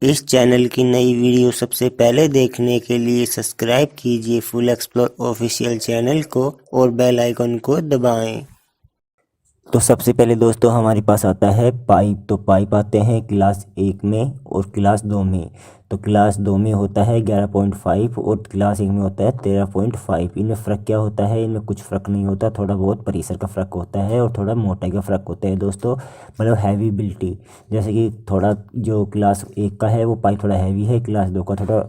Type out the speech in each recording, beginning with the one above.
इस चैनल की नई वीडियो सबसे पहले देखने के लिए सब्सक्राइब कीजिए फुल एक्सप्लोर ऑफिशियल चैनल को और बेल आइकन को दबाएं। तो सबसे पहले दोस्तों हमारे पास आता है पाइप। तो पाइप आते हैं क्लास 1 में और क्लास 2 में। तो क्लास 2 में होता है 11.5 और क्लास 1 में होता है 13.5। इनमें फ़र्क क्या होता है? इनमें कुछ फ़र्क नहीं होता, थोड़ा बहुत परिसर का फ़र्क होता है और थोड़ा मोटाई का फ़र्क होता है दोस्तों, मतलब हैवीबिलिटी। जैसे कि थोड़ा जो क्लास 1 का है वो पाइप थोड़ा हैवी है, क्लास 2 का थोड़ा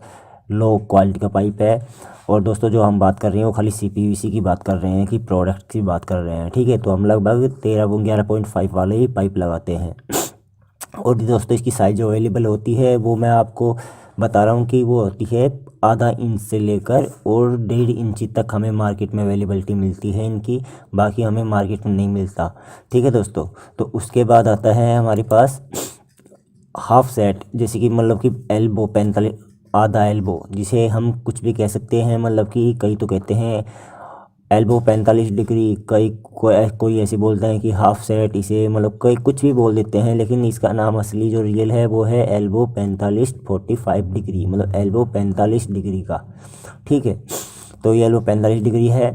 लो क्वालिटी का पाइप है। और दोस्तों जो हम बात कर रहे हैं वो खाली CPVC की बात कर रहे हैं कि प्रोडक्ट की बात कर रहे हैं, ठीक है। तो हम लगभग 11.5 वाले ही पाइप लगाते हैं। और दोस्तों इसकी साइज़ जो अवेलेबल होती है वो मैं आपको बता रहा हूँ कि वो होती है आधा इंच से लेकर और 1.5 इंची तक हमें मार्केट में अवेलेबिलिटी मिलती है इनकी, बाकी हमें मार्केट में नहीं मिलता, ठीक है दोस्तों। तो उसके बाद आता है हमारे पास हाफ सेट, जैसे कि मतलब कि एल्बो 45, आधा एल्बो, जिसे हम कुछ भी कह सकते हैं, मतलब कि कई तो कहते हैं एल्बो 45 डिग्री, कोई ऐसे बोलते हैं कि हाफ सेट, इसे मतलब कई कुछ भी बोल देते हैं, लेकिन इसका नाम असली जो रियल है वो है एल्बो 45 डिग्री, मतलब एल्बो 45 डिग्री का, ठीक है। तो ये एल्बो 45 डिग्री है।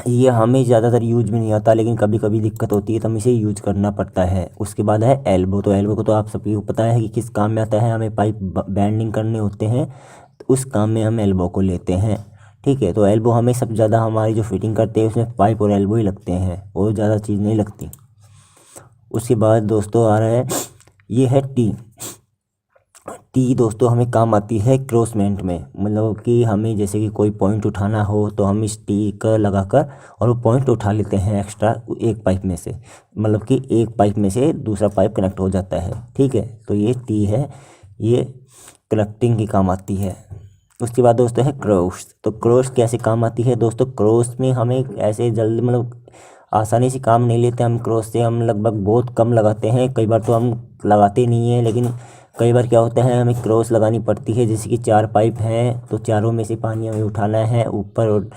ये हमें ज़्यादातर यूज में नहीं आता, लेकिन कभी कभी दिक्कत होती है तो हमें इसे यूज करना पड़ता है। उसके बाद है एल्बो। तो एल्बो को तो आप सभी को पता है कि किस काम में आता है, हमें पाइप बैंडिंग करने होते हैं तो उस काम में हम एल्बो को लेते हैं, ठीक है। तो एल्बो हमें सबसे ज़्यादा हमारी जो फिटिंग करते हैं उसमें पाइप और एल्बो ही लगते हैं और ज़्यादा चीज़ नहीं लगती। उसके बाद दोस्तों आ रहा है, ये है टी। टी दोस्तों हमें काम आती है क्रॉसमेंट में, मतलब कि हमें जैसे कि कोई पॉइंट उठाना हो तो हम इस टी का लगाकर और वो पॉइंट उठा लेते हैं एक्स्ट्रा एक पाइप में से, मतलब कि एक पाइप में से दूसरा पाइप कनेक्ट हो जाता है, ठीक है। तो ये टी है, ये कनेक्टिंग की काम आती है। उसके बाद दोस्तों है क्रॉस। तो क्रॉस कैसे काम आती है दोस्तों? क्रॉस में हमें ऐसे जल्दी मतलब आसानी से काम नहीं लेते हम क्रॉस से, हम लगभग बहुत कम लगाते हैं, कई बार तो हम लगाते नहीं हैं, लेकिन कई बार क्या होता है हमें क्रॉस लगानी पड़ती है। जैसे कि 4 पाइप हैं तो चारों में से पानी हमें उठाना है, ऊपर और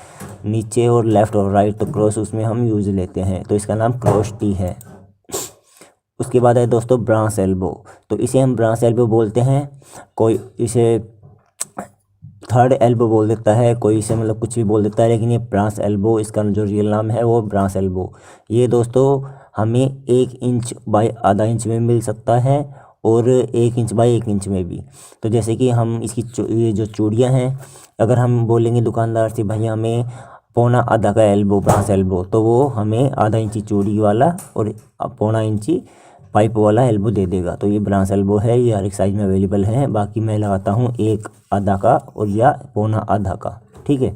नीचे और लेफ़्ट और राइट, तो क्रॉस उसमें हम यूज़ लेते हैं, तो इसका नाम क्रॉस टी है। उसके बाद है दोस्तों ब्रांच एल्बो। तो इसे हम ब्रांच एल्बो बोलते हैं, कोई इसे थर्ड एल्बो बोल देता है, कोई इसे मतलब कुछ भी बोल देता है, लेकिन ये ब्रांच एल्बो, इसका जो रियल नाम है वो ब्रांच एल्बो। ये दोस्तों हमें 1 इंच बाई आधा इंच में मिल सकता है और 1 इंच बाई 1 इंच में भी। तो जैसे कि हम इसकी ये जो चूड़ियाँ हैं, अगर हम बोलेंगे दुकानदार से भैया हमें पौना आधा का एल्बो ब्रांच एल्बो, तो वो हमें आधा इंची चूड़ी वाला और पौना इंची पाइप वाला एल्बो दे देगा। तो ये ब्रांच एल्बो है, ये हर एक साइज़ में अवेलेबल है। बाकी मैं लगाता हूँ एक आधा का और या पौना आधा का, ठीक है।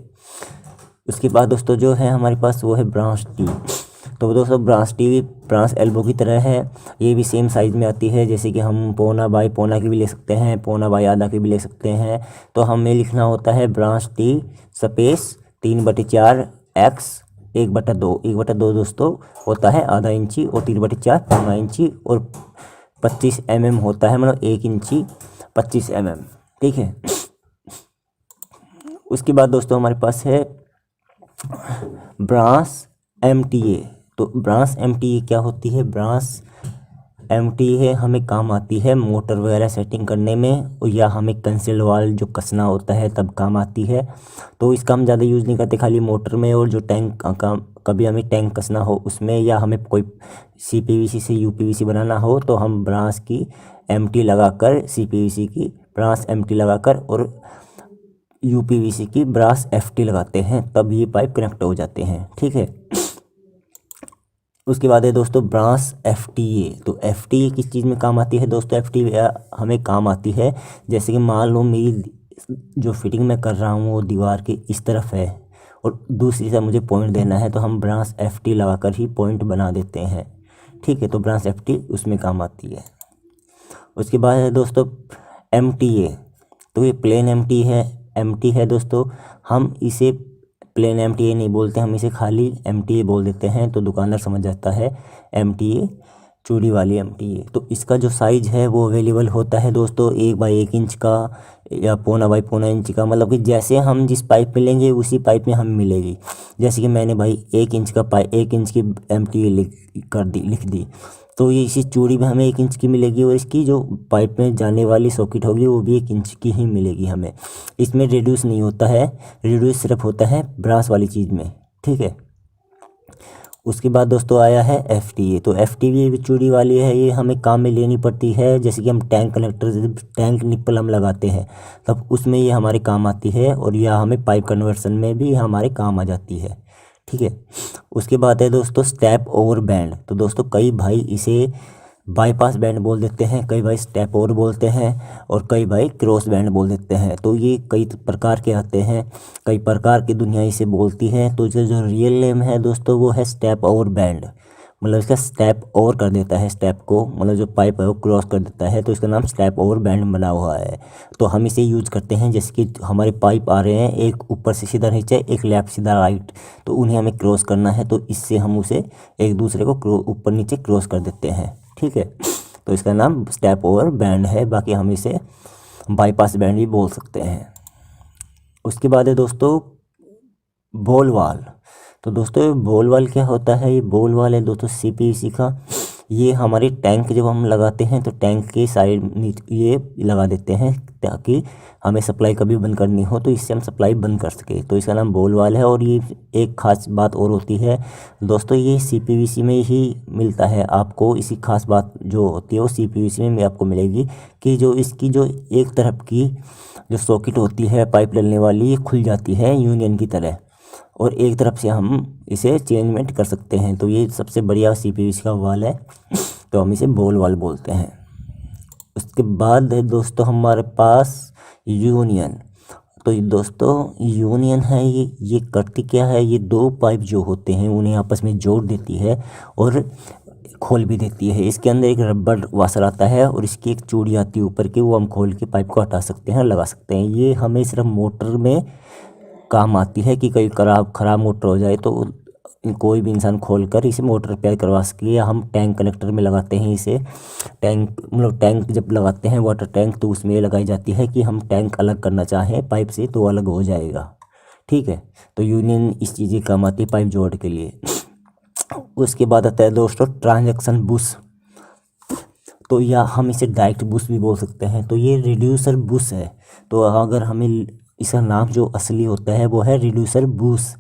उसके बाद दोस्तों जो है हमारे पास वो है ब्रांच टी। तो दोस्तों ब्रांच टी भी ब्रांच एल्बो की तरह है, ये भी सेम साइज़ में आती है। जैसे कि हम पौना बाई पौना की भी ले सकते हैं, पौना बाई आधा की भी ले सकते हैं। तो हमें लिखना होता है ब्रांच टी स्पेस 3/4 x 1/2। 1/2 दोस्तों होता है आधा इंची और 3/4 पौना इंची और 25 mm होता है, मतलब 1 इंची 25 mm, ठीक है। उसके बाद दोस्तों हमारे पास है ब्रांच MTA। तो ब्रांच MTA क्या होती है? ब्रांच MTA हमें काम आती है मोटर वगैरह सेटिंग करने में, और या हमें कंसील वाल जो कसना होता है तब काम आती है। तो इसका हम ज़्यादा यूज़ नहीं करते, खाली मोटर में, और जो टैंक काम कभी हमें टैंक कसना हो उसमें, या हमें कोई CPVC से UPVC बनाना हो तो हम ब्रांच की MT लगाकर, CPVC की ब्रांच MT लगाकर और UPVC की ब्रांच FT लगाते हैं, तब ये पाइप कनेक्ट हो जाते हैं, ठीक है। उसके बाद है दोस्तों ब्रांच FTA। तो FTA किस चीज़ में काम आती है दोस्तों? FTA हमें काम आती है, जैसे कि मान लो मेरी जो फिटिंग मैं कर रहा हूँ वो दीवार के इस तरफ है और दूसरी से मुझे पॉइंट देना है, तो हम ब्रांच FT लगाकर ही पॉइंट बना देते हैं, ठीक है। तो ब्रांच FT उसमें काम आती है। उसके बाद है दोस्तों MTA। तो ये प्लेन MT है दोस्तों, हम इसे प्लेन MTA नहीं बोलते, हम इसे खाली MTA बोल देते हैं, तो दुकानदार समझ जाता है MTA चूड़ी वाली MTA। तो इसका जो साइज़ है वो अवेलेबल होता है दोस्तों 1/1 इंच का या पौना बाई पौना इंच का, मतलब कि जैसे हम जिस पाइप में लेंगे उसी पाइप में हमें मिलेगी। जैसे कि मैंने भाई 1 इंच का पाइप 1 इंच की MTA लिख दी, तो ये इसी चूड़ी में हमें 1 इंच की मिलेगी, और इसकी जो पाइप में जाने वाली सॉकेट होगी वो भी 1 इंच की ही मिलेगी हमें। इसमें रिड्यूस नहीं होता है, रिड्यूस सिर्फ होता है ब्रास वाली चीज़ में, ठीक है। उसके बाद दोस्तों आया है FTA। तो FTA भी चूड़ी वाली है, ये हमें काम में लेनी पड़ती है। जैसे कि हम टैंक कनेक्टर, टैंक निप्पल हम लगाते हैं तब उसमें ये हमारे काम आती है, और यह हमें पाइप कन्वर्सन में भी हमारे काम आ जाती है, ठीक है। उसके बाद है दोस्तों स्टेप ओवर बैंड। तो दोस्तों कई भाई इसे बाईपास बैंड बोल देते हैं, कई भाई स्टेप ओवर बोलते हैं, और कई भाई क्रॉस बैंड बोल देते हैं। तो ये कई प्रकार के आते हैं, कई प्रकार की दुनिया इसे बोलती है। तो जो रियल नेम है दोस्तों वो है स्टेप ओवर बैंड, मतलब इसका स्टेप ओवर कर देता है, स्टेप को मतलब जो पाइप है वो क्रॉस कर देता है, तो इसका नाम स्टेप ओवर बैंड बना हुआ है। तो हम इसे यूज करते हैं जैसे कि हमारे पाइप आ रहे हैं, एक ऊपर से सीधा नीचे, एक लेफ्ट सीधा राइट, तो उन्हें हमें क्रॉस करना है, तो इससे हम उसे एक दूसरे को ऊपर नीचे क्रॉस कर देते हैं, ठीक है। तो इसका नाम स्टेप ओवर बैंड है, बाकी हम इसे बाईपास बैंड भी बोल सकते हैं। उसके बाद है दोस्तों बॉल वाल। तो दोस्तों ये बॉल वाल क्या होता है? ये बॉल वाल है दोस्तों CPVC का। ये हमारे टैंक जब हम लगाते हैं तो टैंक के साइड ये लगा देते हैं ताकि हमें सप्लाई कभी बंद करनी हो तो इससे हम सप्लाई बंद कर सके, तो इसका नाम बॉल वाल है। और ये एक ख़ास बात और होती है दोस्तों, ये CPVC में ही मिलता है आपको। इसी खास बात जो होती है वो CPVC में आपको मिलेगी कि जो इसकी जो एक तरफ की जो सॉकेट होती है पाइप डलने वाली, ये खुल जाती है यूनियन की तरह, और एक तरफ से हम इसे चेंजमेंट कर सकते हैं। तो ये सबसे बढ़िया CPVC का वाल है, तो हम इसे बॉल वाल बोलते हैं। उसके बाद है दोस्तों हमारे पास यूनियन। तो ये दोस्तों यूनियन है, ये करती क्या है, ये दो पाइप जो होते हैं उन्हें आपस में जोड़ देती है और खोल भी देती है। इसके अंदर एक रबड़ वाशर आता है और इसकी एक चूड़ी आती है ऊपर की, वो हम खोल के पाइप को हटा सकते हैं, लगा सकते हैं। ये हमें सिर्फ मोटर में काम आती है कि कहीं ख़राब मोटर हो जाए तो कोई भी इंसान खोलकर इसे मोटर रिपेयर करवा सके, या हम टैंक कनेक्टर में लगाते हैं इसे। टैंक जब लगाते हैं वाटर टैंक तो उसमें ये लगाई जाती है कि हम टैंक अलग करना चाहें पाइप से तो अलग हो जाएगा, ठीक है। तो यूनियन इस चीज़ की काम आती है पाइप जोड़ के लिए। उसके बाद आता है दोस्तों ट्रांजैक्शन बुश। तो या हम इसे डायरेक्ट बुश भी बोल सकते हैं। तो ये रिड्यूसर बुश है। तो अगर हमें इसका नाम जो असली होता है वो है रिड्यूसर बुश।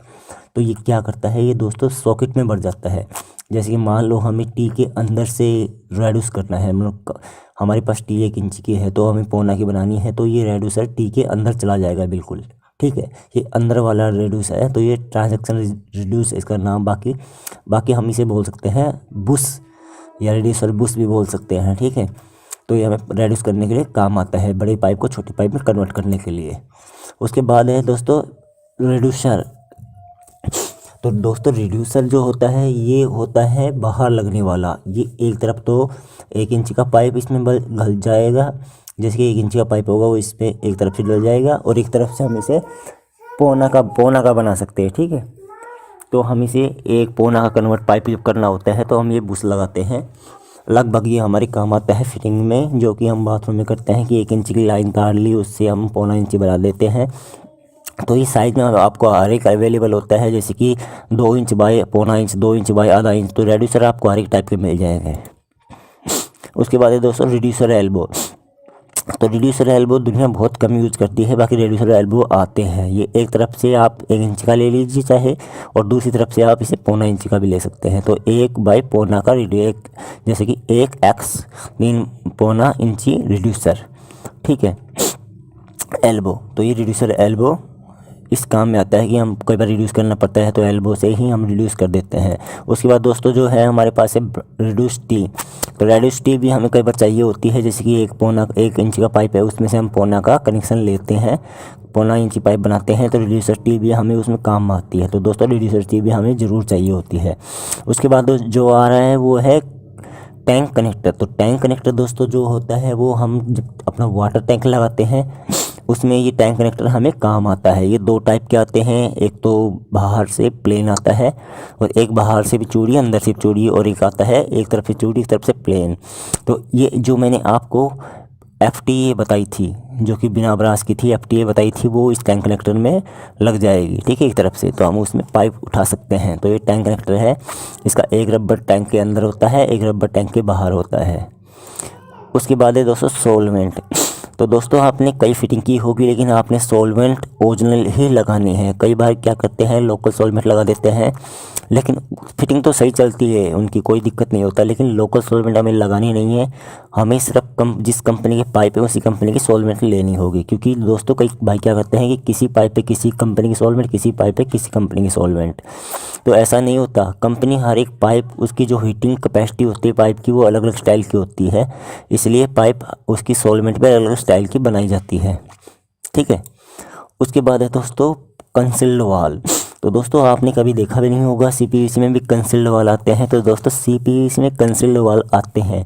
तो ये क्या करता है, ये दोस्तों सॉकेट में बढ़ जाता है। जैसे कि मान लो हमें टी के अंदर से रेड्यूस करना है, मतलब हमारे पास टी 1 इंच की है तो हमें पौना की बनानी है, तो ये रेड्यूसर टी के अंदर चला जाएगा बिल्कुल, ठीक है। ये अंदर वाला रेड्यूस है, तो ये ट्रांजैक्शन रिड्यूस इसका नाम। बाकी हम इसे बोल सकते हैं बुश या रिड्यूसर बुश भी बोल सकते हैं, ठीक है। तो ये हमें रेड्यूस करने के लिए काम आता है, बड़े पाइप को छोटी पाइप में कन्वर्ट करने के लिए। उसके बाद है दोस्तों रिड्यूसर। तो दोस्तों रिड्यूसर जो होता है ये होता है बाहर लगने वाला। ये एक तरफ तो 1 इंच का पाइप इसमें घल जाएगा, जैसे कि 1 इंच का पाइप होगा वो इसमें एक तरफ से डल जाएगा, और एक तरफ से हम इसे पौना का बना सकते हैं, ठीक है। तो हम इसे एक पौना का कन्वर्ट पाइप जब करना होता है तो हम ये बुश लगाते हैं। लगभग ये हमारे काम आता है फिटिंग में, जो कि हम बाथरूम में करते हैं कि 1 इंच की लाइन तार ली उससे हम पौना इंच बना देते हैं। तो ये साइज में आपको हर एक अवेलेबल होता है, जैसे कि 2 इंच बाय पौना इंच, 2 इंच बाय आधा इंच। तो रेड्यूसर आपको हर एक टाइप के मिल जाएंगे। उसके बाद है दोस्तों रिड्यूसर एल्बो। तो रिड्यूसर एल्बो दुनिया बहुत कम यूज़ करती है, बाकी रिड्यूसर एल्बो आते हैं। ये एक तरफ से आप 1 इंच का ले लीजिए चाहे, और दूसरी तरफ से आप इसे पौना इंच का भी ले सकते हैं। तो 1 बाय पौना का जैसे कि 1x 3 पौना इंची रिड्यूसर, ठीक है, एल्बो। तो ये रिड्यूसर एल्बो इस काम में आता है कि हम कई बार रिड्यूस करना पड़ता है तो एल्बो से ही हम रिड्यूस कर देते हैं। उसके बाद दोस्तों जो है हमारे पास है रिड्यूस टी। तो रिड्यूस टी भी हमें कई बार चाहिए होती है, जैसे कि 1 इंच का पाइप है उसमें से हम पौना का कनेक्शन लेते हैं, पौना इंची पाइप बनाते हैं, तो रिड्यूसर टी भी हमें उसमें काम आती है। तो दोस्तों रिड्यूसर टी भी हमें ज़रूर चाहिए होती है। उसके बाद जो आ रहा है वो है टैंक कनेक्टर। तो टैंक कनेक्टर दोस्तों जो होता है वो हम जब अपना वाटर टैंक लगाते हैं उसमें ये टैंक कनेक्टर हमें काम आता है। ये 2 टाइप के आते हैं, एक तो बाहर से प्लेन आता है और एक बाहर से भी चूड़ी अंदर से चूड़ी, और एक आता है एक तरफ से चूड़ी एक तरफ से प्लेन। तो ये जो मैंने आपको FTA बताई थी, जो कि बिना ब्रास की थी, FTA बताई थी, वो इस टैंक कनेक्टर में लग जाएगी। ठीक है, एक तरफ से तो हम उसमें पाइप उठा सकते हैं। तो ये टैंक कनेक्टर है, इसका एक रबर टैंक के अंदर होता है, एक रबर टैंक के बाहर होता है। उसके बाद है दोस्तों सोलवेंट। तो दोस्तों आपने कई फिटिंग की होगी, लेकिन आपने सोलवेंट ओरिजिनल ही लगानी है। कई बार क्या करते हैं, लोकल सोलवेंट लगा देते हैं, लेकिन फिटिंग तो सही चलती है, उनकी कोई दिक्कत नहीं होता, लेकिन लोकल सोलवेंट हमें लगानी नहीं है। हमें सिर्फ जिस कंपनी के पाइप है उसी कंपनी की सोलवेंट लेनी होगी। क्योंकि दोस्तों कई भाई क्या करते हैं कि किसी पाइप पे किसी कंपनी की सोलवेंट, किसी पाइप पे किसी कंपनी की सोलवेंट। तो ऐसा नहीं होता। कंपनी हर एक पाइप, उसकी जो हीटिंग कैपेसिटी होती है पाइप की, वो अलग अलग स्टाइल की होती है, इसलिए पाइप उसकी सोलवेंट पे अलग अलग स्टाइल की बनाई जाती है। ठीक है, उसके बाद है दोस्तों कंसील्ड वाल। तो दोस्तों आपने कभी देखा भी नहीं होगा, CPVC में भी कंसील्ड वाल आते हैं। तो दोस्तों CPVC में कंसील्ड वाल आते हैं,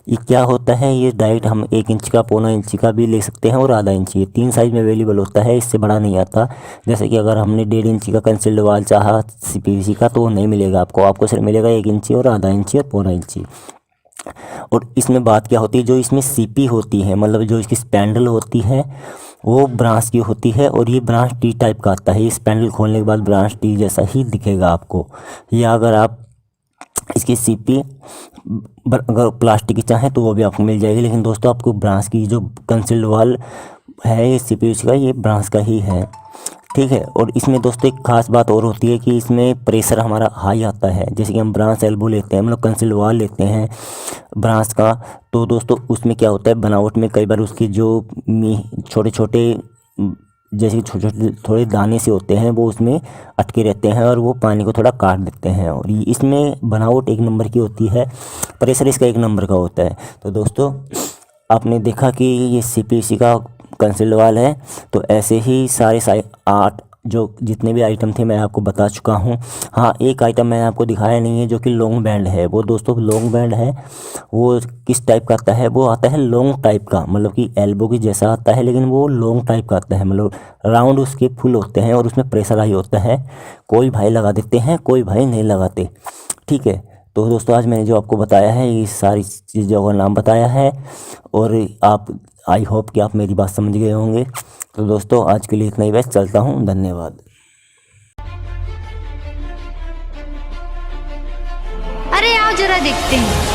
ये क्या होता है, ये डाइट हम 1 इंच का, पौना इंच का भी ले सकते हैं और आधा इंच, ये 3 साइज़ में अवेलेबल होता है, इससे बड़ा नहीं आता। जैसे कि अगर हमने 1.5 इंच का कंसील्ड वाल चाहा CPVC का, तो वो नहीं मिलेगा आपको सिर्फ मिलेगा 1 इंची और आधा इंची और पौना इंची। और इसमें बात क्या होती है, जो इसमें CP होती है, मतलब जो इसकी स्पैंडल होती है, वो ब्रांच की होती है, और ये ब्रांच T टाइप का आता है। ये स्पैंडल खोलने के बाद ब्रांच T जैसा ही दिखेगा आपको। या अगर आप इसकी CP अगर प्लास्टिक की चाहें तो वो भी आपको मिल जाएगी, लेकिन दोस्तों आपको ब्रांच की जो कंसील्ड वाल है ये CPVC का, ये ब्रांच का ही है। ठीक है, और इसमें दोस्तों एक खास बात और होती है कि इसमें प्रेशर हमारा हाई आता है। जैसे कि हम ब्रांच एल्बो लेते हैं, मतलब कंसील्ड वाल लेते हैं ब्रांच का, तो दोस्तों उसमें क्या होता है, बनावट में कई बार उसकी जो छोटे छोटे, जैसे कि छोटे छोटे थोड़े दाने से होते हैं, वो उसमें अटके रहते हैं और वो पानी को थोड़ा काट देते हैं। और इसमें बनावट 1 नंबर की होती है, प्रेशर इसका 1 नंबर का होता है। तो दोस्तों आपने देखा कि ये CPVC का कंसील्ड वाल है। तो ऐसे ही सारे 8 जो जितने भी आइटम थे मैं आपको बता चुका हूँ। हाँ, एक आइटम मैंने आपको दिखाया नहीं है, जो कि लॉन्ग बैंड है। वो दोस्तों लॉन्ग बैंड है, वो किस टाइप का आता है, वो आता है लॉन्ग टाइप का, मतलब कि एल्बो की जैसा आता है, लेकिन वो लॉन्ग टाइप का आता है, मतलब राउंड उसके फुल होते हैं और उसमें प्रेशर हाई होता है। कोई भाई लगा देते हैं, कोई भाई नहीं लगाते। ठीक है, तो दोस्तों आज मैंने जो आपको बताया है, ये सारी चीज़ों का नाम बताया है, और आप आई होप कि आप मेरी बात समझ गए होंगे। तो दोस्तों आज के लिए इतना ही, बस चलता हूँ, धन्यवाद। अरे आओ जरा देखते हैं।